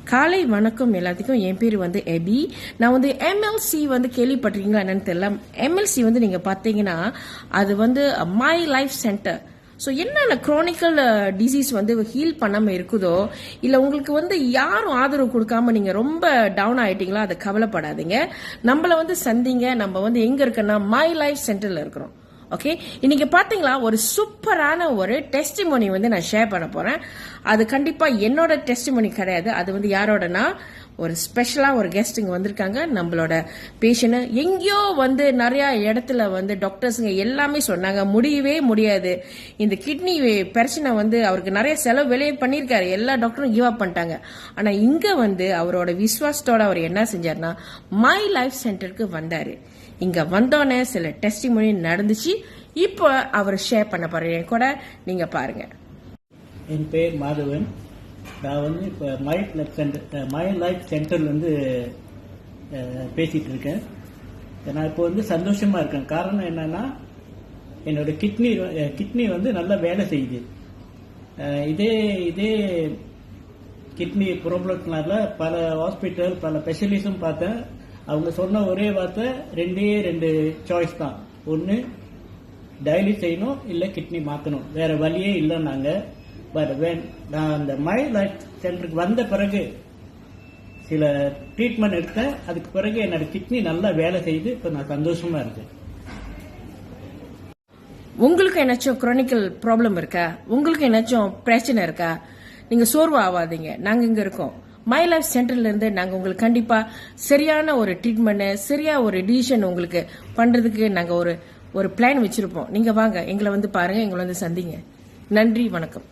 காலை வணக்கம் எல்லாத்துக்கும். என் பேர் வந்து எபி. நான் வந்து எம்எல்சி வந்து கேள்விப்பட்டிருக்கீங்களா என்னன்னு தெரியல. எம்எல்சி வந்து நீங்க பாத்தீங்கன்னா அது வந்து மை லைஃப் சென்டர். ஸோ என்னென்ன குரோனிக்கல் டிசீஸ் வந்து ஹீல் பண்ணாமல் இருக்குதோ, இல்லை உங்களுக்கு வந்து யாரும் ஆதரவு கொடுக்காம நீங்கள் ரொம்ப டவுன் ஆயிட்டீங்களா, அதை கவலைப்படாதீங்க. நம்மளை வந்து சந்திங்க. நம்ம வந்து எங்கே இருக்குன்னா மை லைஃப் சென்டரில் இருக்கிறோம். ஓகே, இன்னைக்கு பாத்தீங்களா ஒரு சூப்பரான ஒரு டெஸ்டிமோனி வந்து நான் ஷேர் பண்ண போறேன். அது கண்டிப்பா என்னோட டெஸ்டிமோனி கிடையாது. அது வந்து யாரோடனா ஒரு ஸ்பெஷலா ஒரு கெஸ்ட்டுங்க வந்திருக்காங்க. நம்மளோட பேஷண்ட் எங்கேயோ வந்து நிறைய இடத்துல வந்து டாக்டர்ஸுங்க எல்லாமே சொன்னாங்க முடியவே முடியாது, இந்த கிட்னி பிரச்சனை வந்து அவருக்கு நிறைய செலவு விளைய பண்ணியிருக்காரு, எல்லா டாக்டரும் கிவ் அப் பண்ணிட்டாங்க. ஆனா இங்க வந்து அவரோட விசுவாசத்தோட அவர் என்ன செஞ்சாருன்னா மை லைஃப் சென்டருக்கு வந்தாரு. இங்க வந்தோடனே சில டெஸ்டிமோனி நடந்துச்சு. இப்போ அவர் ஷேர் பண்ண போறேன் கூட, நீங்க பாருங்க. என் பேர் மாதவன். நான் வந்து இப்போ மை லைஃப் சென்டர்ல வந்து பேசிட்டு இருக்கேன். நான் இப்போ வந்து சந்தோஷமா இருக்கேன். காரணம் என்னன்னா என்னோட கிட்னி வந்து நல்லா வேலை செய்யுது. இதே கிட்னி ப்ராப்ளத்தினால பல ஹாஸ்பிட்டல் பல ஸ்பெஷலிஸ்டும் பார்த்தேன். அவங்க சொன்ன ஒரே வார்த்தை ரெண்டு சாய்ஸ் தான். ஒன்று டயலிஸ் செய்யணும், இல்லை கிட்னி மாற்றணும், வேற வழியே இல்லைன்னாங்க. பட் நான் அந்த மை லைஃப் சென்டருக்கு வந்த பிறகு சில ட்ரீட்மெண்ட் எடுத்தேன். அதுக்கு பிறகு என்னோட கிட்னி நல்லா வேலை செய்து இப்போ நான் சந்தோஷமா இருக்கேன். உங்களுக்கு என்னாச்சும் குரோனிக்கல் ப்ராப்ளம் இருக்கா, உங்களுக்கு என்னாச்சும் பிரச்சனை இருக்கா, நீங்க சோர்வு ஆகாதீங்க. நாங்க இங்க இருக்கோம். மை லைஃப் சென்டர்ல இருந்து நாங்க உங்களுக்கு கண்டிப்பா சரியான ஒரு ட்ரீட்மெண்ட், சரியா ஒரு டிசிஷன் உங்களுக்கு பண்றதுக்கு நாங்க ஒரு பிளான் வச்சிருப்போம். நீங்க வாங்க, எங்களை வந்து பாருங்க, எங்களை வந்து சந்திங்க. நன்றி, வணக்கம்.